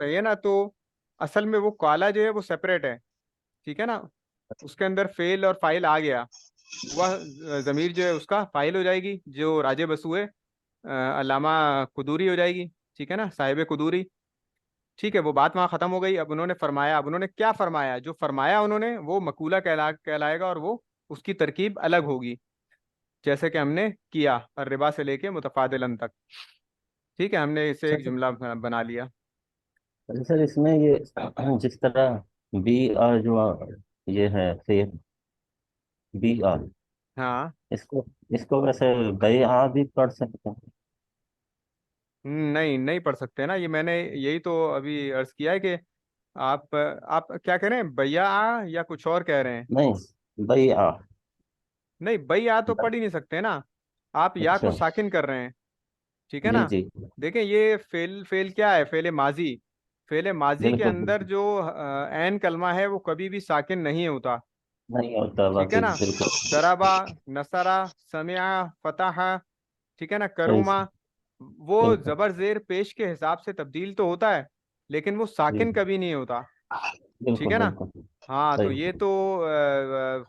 सही है ना। तो असल में वो काला जो है वो सेपरेट है, ठीक है ना। उसके अंदर फेल और फाइल आ गया, वह जमीर जो है उसका फाइल हो जाएगी, जो राजे बसु है, अल्लामा कुदूरी हो जाएगी, ठीक है ना, साहिब कुदूरी। ठीक है, वो बात वहां खत्म हो गई। अब उन्होंने फरमाया, अब उन्होंने क्या फरमाया, जो फरमाया उन्होंने वो मकूला कहलाएगा, और वो उसकी तरकीब अलग होगी, जैसे कि हमने किया और रिबा से लेके मुतफादिलन तक। ठीक है, हमने इसे एक सर जुमला बना लिया। सर इसमें ये जिस तरह बी आर जो ये है फिर बी आर, हाँ। इसको इसको वैसे गई आ भी पढ़ सकते हैं। नहीं, नहीं पढ़ सकते ना, ये मैंने यही तो अभी अर्ज किया है कि आप क्या कह रहे हैं, भैया या कुछ और कह रहे हैं। नहीं बई आ। नहीं, बई आ तो पढ़ ही नहीं सकते ना, आप या को अच्छा। साकिन कर रहे हैं, ठीक है जी ना। जी। देखें, ये फेल फेल क्या है, फेल माजी। फेल माजी के बिल्कुल अंदर बिल्कुल। जो ऐन कलमा है वो कभी भी साकिन नहीं होता, नहीं होता ठीक है वाकई ना। बिल्कुल। दराबा, नसरा, समिया, फतहा, ठीक है ना, सही करुमा, से। वो बिल्कुल। जबर जेर पेश के हिसाब से तब्दील तो होता है, लेकिन वो जी साकिन जी। कभी नहीं होता, ठीक बिल्कुल है ना। बिल्कुल। हाँ, तो सही। ये तो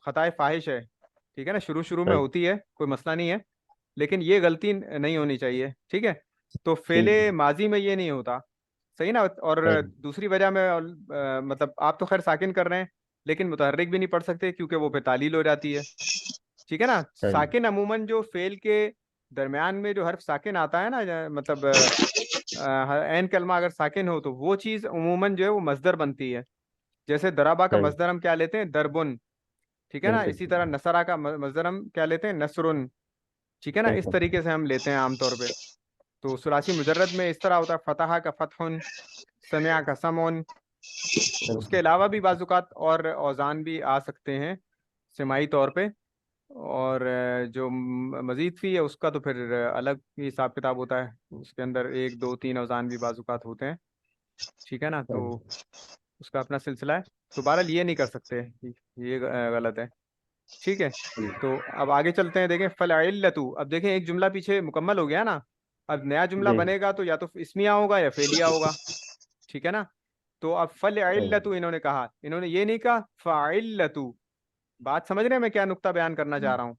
खताए फाहिश है, ठीक है ना, शुरू शुरू में सही। होती है, कोई मसला नहीं है, लेकिन ये गलती नहीं होनी चाहिए, ठीक है। तो ठीक फेले है। माजी में ये नहीं होता, सही ना। और सही। दूसरी वजह में मतलब आप तो खैर साकिन कर रहे हैं, लेकिन मुतहर्रिक भी नहीं पढ़ सकते क्योंकि वो पे तालील हो जाती है, ठीक है ना। सही। साकिन अमूमन जो फेल के दरमियान में जो हर्फ साकिन आता है ना, मतलब ऐन कलमा अगर साकिन हो तो वो चीज़ अमूमन जो है वो मजदर बनती है। जैसे दराबा का सही। मजदर हम क्या लेते हैं, दरबुन, ठीक है ना। बिल्कुल इसी तरह नसरा का मजदर हम क्या लेते हैं, नसरुन, ठीक है ना। इस बिल्कुल। तरीके से हम लेते हैं आमतौर पे। तो सुलासी मुजर्रद में इस तरह होता है, फतहा का फतहुन, समिया का समउन। उसके बिल्कुल। अलावा भी बाजुकात और औजान भी आ सकते हैं सिमाई तौर पे। और जो मजीद फी है उसका तो फिर अलग ही हिसाब किताब होता है, उसके अंदर एक दो तीन औजान भी बाजुकात होते हैं, ठीक है ना। तो सही। उसका अपना सिलसिला है। तो बहरहाल ये नहीं कर सकते, ये गलत है, ठीक है। तो अब आगे चलते हैं, देखें फलइल्लतु। अब देखें, एक जुमला पीछे मुकम्मल हो गया ना, अब नया जुमला जी। बनेगा तो या तो इस्मिया होगा या फेलिया होगा, ठीक है ना। तो अब सही। फलइल्लतु इन्होंने कहा, इन्होंने ये नहीं कहा फ़ाइल्लतु। बात समझ रहे हैं मैं क्या नुक्ता बयान करना चाह रहा हूँ,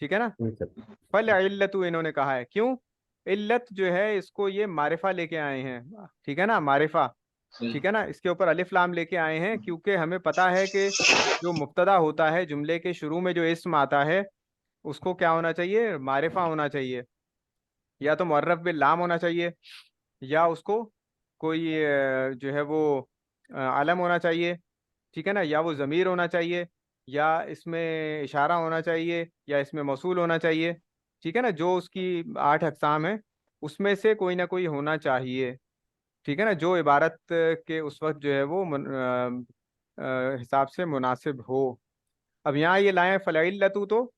ठीक है ना। ठीक है। फलइल्लतु इन्होंने कहा है, क्यों। इल्लत जो है इसको ये मारिफा लेके आए हैं, ठीक है ना, मारिफा, ठीक है ना, इसके ऊपर अलिफ लाम लेके आए हैं, क्योंकि हमें पता है कि जो मुब्तदा होता है जुमले के शुरू में, जो इस्म आता है उसको क्या होना चाहिए, मारिफा होना चाहिए, या तो मुअर्रफ बिल लाम होना चाहिए, या उसको कोई जो है वो आलम होना चाहिए, ठीक है ना, या वो ज़मीर होना चाहिए, या इसमें इशारा होना चाहिए, या इसमें मौसूल होना चाहिए, ठीक है ना। जो उसकी 8 अक़साम है उसमें से कोई ना कोई होना चाहिए, ठीक है ना, जो इबारत के उस वक्त जो है वो हिसाब से मुनासिब हो। अब यहाँ ये लाए फ़लइल्लतु, तो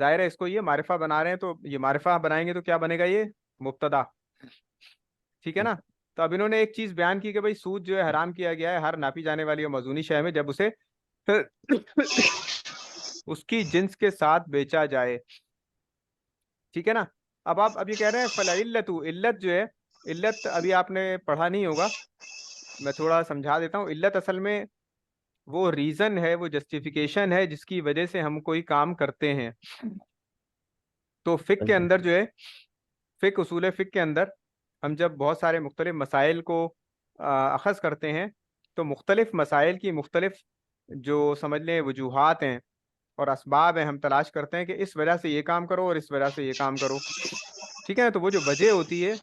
जाहिर है इसको ये मारिफा बना रहे हैं, तो ये मारिफा बनाएंगे तो क्या बनेगा, ये मुब्तदा, ठीक है ना। तो अब इन्होंने एक चीज बयान की कि भाई सूद जो है हराम किया गया है हर नापी जाने वाली और मजूनी शय में, जब उसे उसकी जिन्स के साथ बेचा जाए, ठीक है ना। अब आप अब ये कह रहे हैं फलाइल्लतु, इल्लत जो है, इल्लत अभी आपने पढ़ा नहीं होगा, मैं थोड़ा समझा देता हूँ। इल्लत असल में वो रीजन है, वो जस्टिफिकेशन है जिसकी वजह से हम कोई काम करते हैं। तो फिक के सही। अंदर जो है, फिक उसूल फिक के अंदर हम जब बहुत सारे मुख्तलिफ मसाइल को अखज़ करते हैं, तो मुख्तलिफ मसाइल की मुख्तलिफ जो समझ लें वजूहात हैं और असबाब हैं, हम तलाश करते हैं कि इस वजह से ये काम करो और इस वजह से ये काम करो, ठीक है ना। तो वो जो वजह होती है,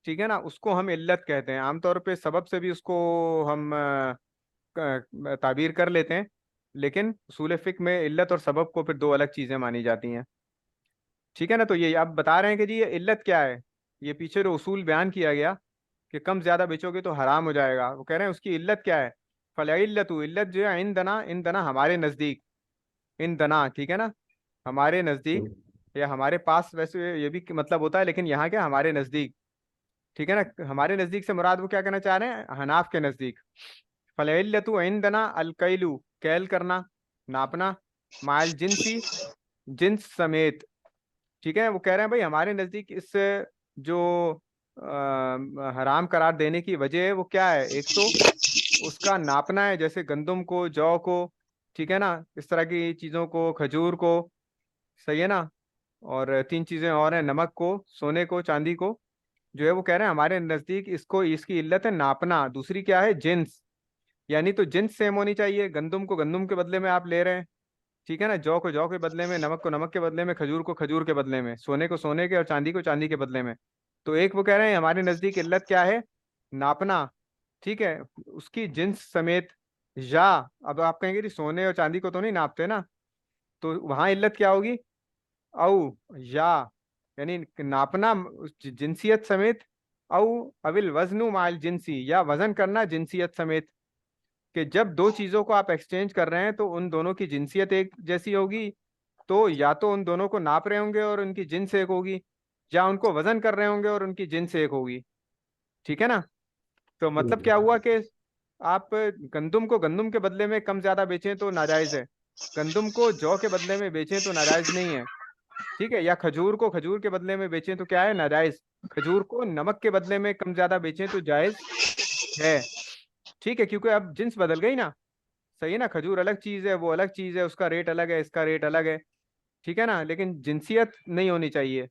ठीक है ना, उसको हम इल्लत कहते हैं। आमतौर पे सबब से भी उसको हम ताबीर कर लेते हैं, लेकिन उसूल फ़िक़्ह में इल्लत और सबब को फिर दो अलग चीज़ें मानी जाती हैं, ठीक है ना। तो ये आप बता रहे हैं कि जी ये इल्लत क्या है, ये पीछे जो उसूल बयान किया गया कि कम ज्यादा बेचोगे तो हराम हो जाएगा, वो कह रहे हैं उसकी इल्लत क्या है। फलइल्लतु, इल्लत जो है, इन दना हमारे नज़दीक, इन दना, ठीक है ना, हमारे नज़दीक, या हमारे पास वैसे ये भी मतलब होता है, लेकिन यहाँ क्या, हमारे नज़दीक, ठीक है ना। हमारे नज़दीक से मुराद वो क्या कहना चाह रहे हैं, हनाफ के नज़दीक। फलइल्लतु इन दना अलकैलु, कैल करना, नापना, माल जिनसी, जिन्स समेत, ठीक है। वो कह रहे हैं भाई हमारे नज़दीक इस जो हराम करार देने की वजह है वो क्या है? एक तो उसका नापना है, जैसे गंदुम को, जौ को, ठीक है ना, इस तरह की चीजों को, खजूर को, सही है ना। और तीन चीजें और हैं, नमक को, सोने को, चांदी को, जो है वो कह रहे हैं हमारे नजदीक इसको, इसकी इल्लत है नापना। दूसरी क्या है? जिन्स, यानी तो जिन्स सेम होनी चाहिए। गंदुम को गंदुम के बदले में आप ले रहे हैं, ठीक है ना, जौ को जौ के बदले में, नमक को नमक के बदले में, खजूर को खजूर के बदले में, सोने को सोने के और चांदी को चांदी के बदले में। तो एक वो कह रहे हैं हमारे नजदीक इल्लत क्या है? नापना, ठीक है, उसकी जिन्स समेत। या अब आप कहेंगे कि सोने और चांदी को तो नहीं नापते ना, तो वहां इल्लत क्या होगी? औ या, यानी नापना उस जिनसियत समेत। औ अविल वजनु माल जिनसी, या वजन करना जिनसियत समेत। कि जब दो चीजों को आप एक्सचेंज कर रहे हैं तो उन दोनों की जिनसियत एक जैसी होगी, तो या तो उन दोनों को नाप रहे होंगे और उनकी जिन्स एक होगी, या उनको वजन कर रहे होंगे और उनकी जिन्स एक होगी, ठीक है ना। तो मतलब क्या हुआ कि आप गंदुम को गंदुम के बदले में कम ज्यादा बेचें तो नाजायज है, गंदुम को जौ के बदले में बेचें तो नाजायज नहीं है, ठीक है। या खजूर को खजूर के बदले में बेचें तो क्या है? नाजायज। खजूर को नमक के बदले में कम ज्यादा बेचें तो जायज है, ठीक है, क्योंकि अब जिन्स बदल गई ना, सही है ना। खजूर अलग चीज है, वो अलग चीज है, उसका रेट अलग है, इसका रेट अलग है, ठीक है ना। लेकिन जिनसियत नहीं होनी चाहिए,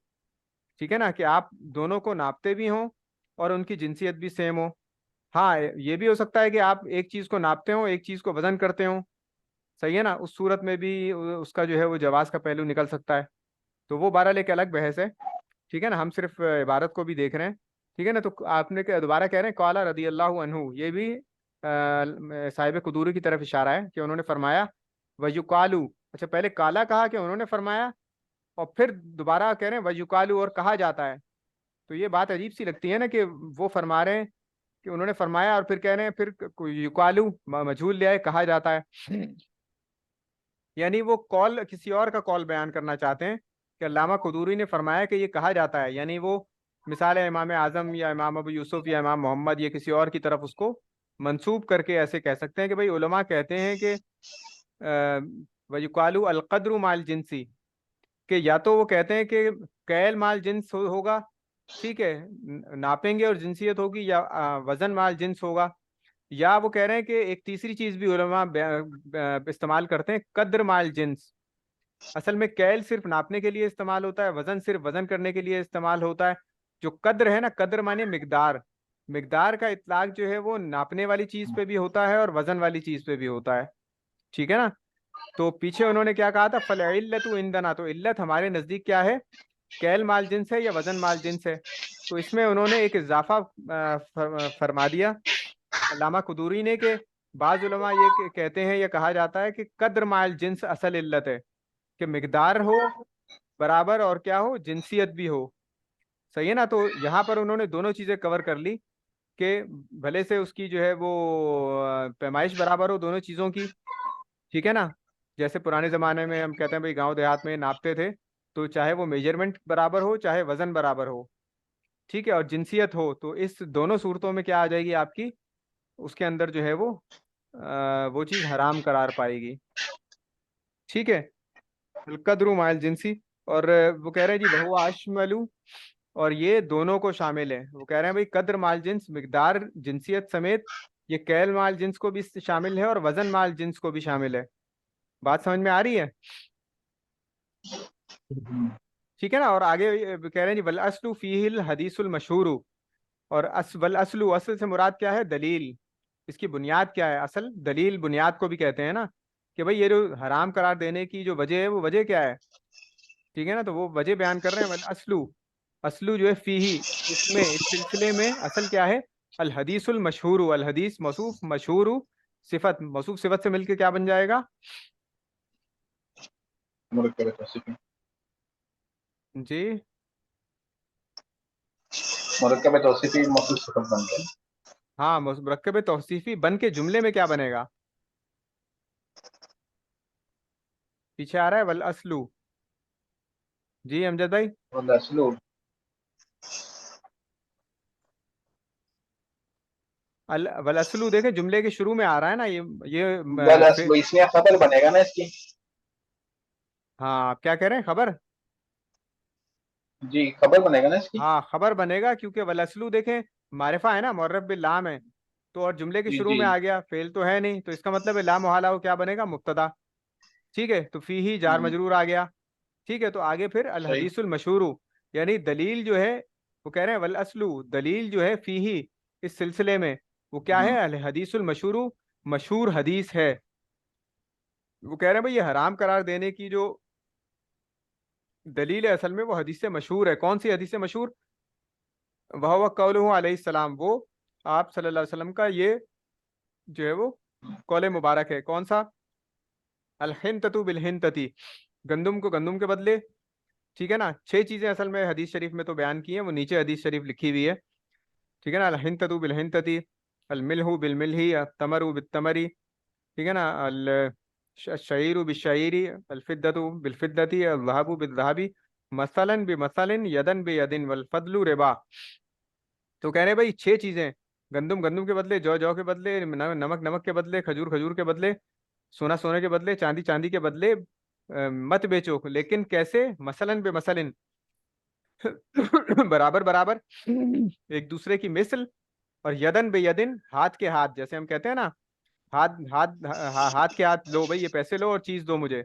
ठीक है ना, कि आप दोनों को नापते भी हों और उनकी जिनसियत भी सेम हो। हाँ, ये भी हो सकता है कि आप एक चीज को नापते हो, एक चीज को वजन करते हो, सही है ना, उस सूरत में भी उसका जो है वो जवाज का पहलू निकल सकता है। तो वो बहरहाल एक अलग बहस है, ठीक है ना, हम सिर्फ इबारत को भी देख रहे हैं, ठीक है ना। तो आपने दोबारा कह रहे हैं काला रदी अल्लाह अनहु, ये भी साहिब कुदूरी की तरफ इशारा है कि उन्होंने फरमाया वयुकालू। अच्छा, पहले काला कहा कि उन्होंने फरमाया, और फिर दोबारा कह रहे हैं वयुकालू और कहा जाता है। तो ये बात अजीब सी लगती है ना, कि वो फरमा रहे हैं कि उन्होंने फरमाया, और फिर कह रहे हैं फिर युकालू मजहूल ले आए, कहा जाता है। यानी वो कॉल किसी और का कॉल बयान करना चाहते हैं कि अल्लामा कुदूरी ने फरमाया कि ये कहा जाता है, यानी वो मिसाल है इमाम आजम या इमाम अबू यूसुफ या इमाम मोहम्मद, ये किसी और की तरफ उसको मंसूब करके ऐसे कह सकते हैं कि भाई उलमा कहते हैं कि वयुकालू अलकद्रु माल जिनसी, कि या तो वो कहते हैं कि कैल माल जिन्स होगा, ठीक है, नापेंगे और जिनसियत होगी, या वजन माल जिन्स होगा। या वो कह रहे हैं कि एक तीसरी चीज भी उलमा इस्तेमाल करते हैं, कद्र माल जिन्स। असल में कैल सिर्फ नापने के लिए इस्तेमाल होता है, वजन सिर्फ वजन करने के लिए इस्तेमाल होता है। जो कद्र है ना, कद्र माने मिकदार, मिकदार का इतलाक जो है वो नापने वाली चीज पे भी होता है और वजन वाली चीज पे भी होता है, ठीक है ना। तो पीछे उन्होंने क्या कहा था? फल इल्लतु इंदना, तो इल्लत हमारे नजदीक क्या है? कैल माल जिन्स है या वजन माल जिन्स है? तो इसमें उन्होंने एक इजाफा फरमा दिया अल्लामा कुदूरी ने, कि बाज उलमा ये कहते हैं, या कहा जाता है कि कद्र माल जिन्स असल इल्लत है, कि मिकदार हो बराबर और क्या हो? जिनसियत भी हो, सही है ना। तो यहाँ पर उन्होंने दोनों चीजें कवर कर ली, कि भले से उसकी जो है वो पैमाइश बराबर हो दोनों चीजों की, ठीक है ना। जैसे पुराने जमाने में हम कहते हैं भाई गांव देहात में नापते थे, तो चाहे वो मेजरमेंट बराबर हो चाहे वजन बराबर हो, ठीक है, और जिनसियत हो, तो इस दोनों सूरतों में क्या आ जाएगी आपकी? उसके अंदर जो है वो चीज हराम करार पाएगी, ठीक है। कद्रु माइल जिनसी। और वो कह रहे हैं जी बहु आशमलू, और ये दोनों को शामिल है। वो कह रहे हैं भाई कद्र माल जिन्स, मिकदार जिनसियत समेत, ये कैल माल जिन्स को भी शामिल है और वजन माल जिन्स को भी शामिल है। बात समझ में आ रही है? ठीक है ना। और आगे कह रहे हैं जी वल असलु फीहिल हदीसुल मशहूर। और वल असलु, असल से मुराद क्या है? दलील, इसकी बुनियाद क्या है? असल, दलील, बुनियाद को भी कहते हैं ना, कि भाई ये जो हराम करार देने की जो वजह है वो वजह क्या है, ठीक है ना। तो वो वजह बयान कर रहे हैं, वल असलु, असलू जो है फीही, इसमें, इस सिलसिले में असल क्या है? अल हदीसुल मशहूर, अल हदीस मौसूफ, मशहूर सिफत, मौसूफ सिफत से मिलके क्या बन जाएगा? मुरक्कब तौसीफी, जी, मुरक्कब तौसीफी मखसूस सिफत बन गया। हाँ, मुरक्कब तौसीफी बन के जुमले में क्या बनेगा? पीछे आ रहा है वल असलू। जी अमजद भाई, वल असलु, अल वल असलू देखे जुमले के शुरू में आ रहा है ना, ये वल असलु इसमें खबर बनेगा ना इसकी। हाँ, आप क्या कह रहे हैं? खबर? जी, खबर बनेगा ना इसकी। हाँ खबर बनेगा, क्योंकि वलसलू देखें मारिफा है ना, मुअर्रफ बिल लाम है, तो और जुमले के जी शुरू जी। में आ गया, फेल तो है नहीं, तो इसका मतलब है ला मुहाला वो क्या बनेगा, मुब्तदा। ठीक है, तो फी ही जार हम्म, मजरूर आ गया। ठीक है, तो आगे फिर अल सही। हदीसुल मशहूर, यानी दलील जो है, वो कह रहे हैं वल असलू दलील जो है फी ही, इस सिलसिले में वो क्या है, हम्म, अल हदीसुल मशहूर, मशहूर हदीस है। वो कह रहे हैं भाई ये हराम करार देने की जो दलील है असल में वो हदीस मशहूर है। कौन सी हदीस मशहूर? वह कौलुहु अलैहिस्सलाम, वो आप सल्लल्लाहु अलैहि वसल्लम का ये जो है वो कौल मुबारक है। कौन सा? अल हिंततु बिल हिंतती, गंदुम को गंदुम के बदले। ठीक है ना, छह चीजें असल में हदीस शरीफ में तो बयान की हैं, वो नीचे हदीस शरीफ लिखी हुई है। ठीक है ना, अल हिंततु बिल हिंतती, अल मिलहु बिल मिलही, तमरु बिल तमरी। ठीक है ना, अल शईरु बिल शईरी, अल फिद्दतु बिल फिद्दती, अल ज़हबु बिल ज़हबी, मसलन बि मसलिन, यदन बि यदिन, वल फदलु रिबा। तो कह रहे हैं भाई छह चीजें, गंदुम गंदुम के बदले, जौ जौ के बदले, नमक नमक के बदले, खजूर खजूर के बदले, सोना सोने के बदले, चांदी चांदी के बदले मत बेचो, लेकिन कैसे? मसलन बे मसलिन, बराबर बराबर, एक दूसरे की मिसल, और यदन बे यदिन, हाथ के हाथ, जैसे हम कहते हैं ना, हाथ हाथ हाथ के हाथ, लो भाई ये पैसे लो और चीज दो मुझे।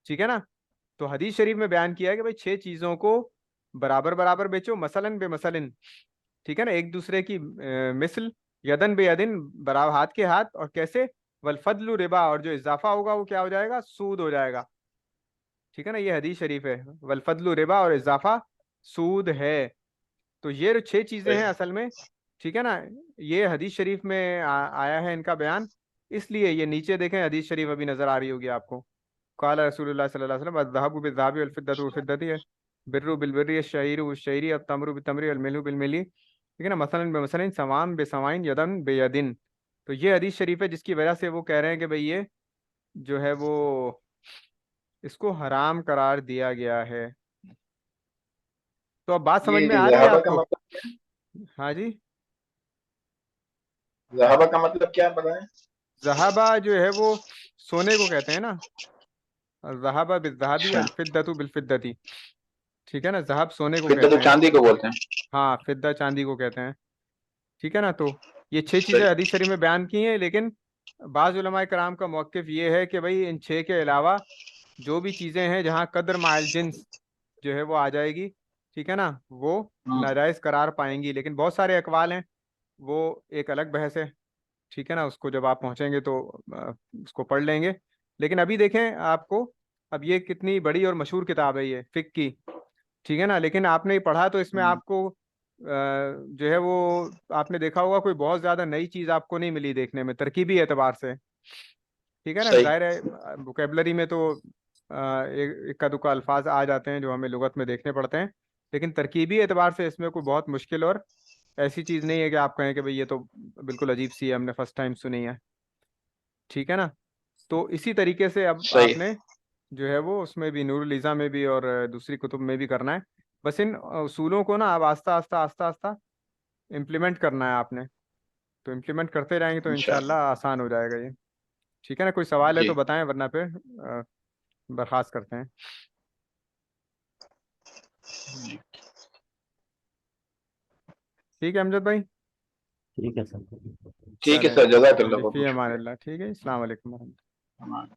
ठीक है ना, तो हदीस शरीफ में बयान किया है कि भाई छह चीजों को बराबर बराबर बेचो, मसलन बे मसलिन। ठीक है ना, एक दूसरे की मिसल, यदन बे यदिन, बराबर हाथ के हाथ, और कैसे? वल फदलु रिबा, और जो इजाफा होगा वो क्या हो जाएगा? सूद हो जाएगा। ठीक है ना, ये हदीस शरीफ है, वल फदलु रिबा, और इजाफा सूद है। तो ये जो छह चीजें हैं सही। असल में, ठीक है ना, ये हदीस शरीफ में आया है इनका बयान। इसलिए ये नीचे देखें, हदीस शरीफ अभी नजर आ रही होगी आपको। काला रसूलुल्लाह सल्लल्लाहु अलैहि वसल्लम, अज़्ज़हाबु बिज़्ज़हाबि वल फिद्दतु बिल-फिद्दति, बिर्रु बिल-बिर्रि, अश-शईरु बिश-शईरी, अत-तमरु बित-तमरी, वल-मिलहु बिल-मिली। ठीक है ना, मसलन बे-मसलिन, सवाम बे-सवाइन, यदन बे-यदिन। तो ये हदीस शरीफ है जिसकी वजह से वो कह रहे हैं कि भाई ये जो है वो इसको हराम करार दिया गया है। तो अब बात समझ ये में आ रही है जहाबा का आपको? मतलब, हाँ जी। जहाबा का मतलब क्या बताएं? जहाबा जो है वो सोने को कहते हैं ना, जहाबा बिज़्ज़हाबी, अच्छा। अल-फिद्दतु बिल-फिद्दती। ठीक है ना, जहाब सोने को फिर तो कहते हैं। चांदी को बोलते हैं। हाँ, फिद्दा चांदी को कहते हैं। ठीक है ना, तो ये छह चीजें सही। हदीस शरीफ में बयान की हैं, लेकिन बाज़ उलमाए कराम का मौक़िफ़ ये है कि भाई इन छह के अलावा जो भी चीजें हैं जहाँ कदर माइल जिन्स जो है वो आ जाएगी, ठीक है ना, वो हम्म, नाजायज़ करार पाएंगी। लेकिन बहुत सारे अकवाल हैं, वो एक अलग बहस है। ठीक है ना, उसको जब आप पहुंचेंगे तो उसको पढ़ लेंगे। लेकिन अभी देखें आपको, अब ये कितनी बड़ी और मशहूर किताब है ये फिक की। ठीक है ना, लेकिन आपने ये पढ़ा तो इसमें हम्म, आपको जो है वो आपने देखा होगा कोई बहुत ज्यादा नई चीज आपको नहीं मिली देखने में, तरकीबी एतबार से। ठीक है ना, सही। जाहिर है वोकेबलरी में तो एक इक्का दुक्का अल्फाज आ जाते हैं जो हमें लुगत में देखने पड़ते हैं, लेकिन तरकीबी एतबार से इसमें कोई बहुत मुश्किल और ऐसी चीज नहीं है कि आप कहें कि भाई ये तो बिल्कुल अजीब सी है, हमने फर्स्ट टाइम सुनी है। ठीक है ना, तो इसी तरीके से अब सही। आपने जो है वो उसमें भी नूरुल इज़ा में भी और दूसरी कुतुब में भी करना है। बस इन उसूलों को ना अब आस्ता आस्ता आस्ता आस्ता इम्प्लीमेंट करना है आपने। तो इम्प्लीमेंट करते रहेंगे तो इंशाल्लाह। इंशाल्लाह आसान हो जाएगा ये। ठीक है ना, कोई सवाल है जी तो बताएं, वरना फिर बर्खास्त करते हैं। जी। ठीक है अमजद भाई। ठीक है सर। ठीक है चलें, सर, जज़ाकल्लाह, चलिए बहुत फी बहुत अमान शुक्रिया। अल्लाह। ठीक है, अस्सलाम वालेकुम। हमारा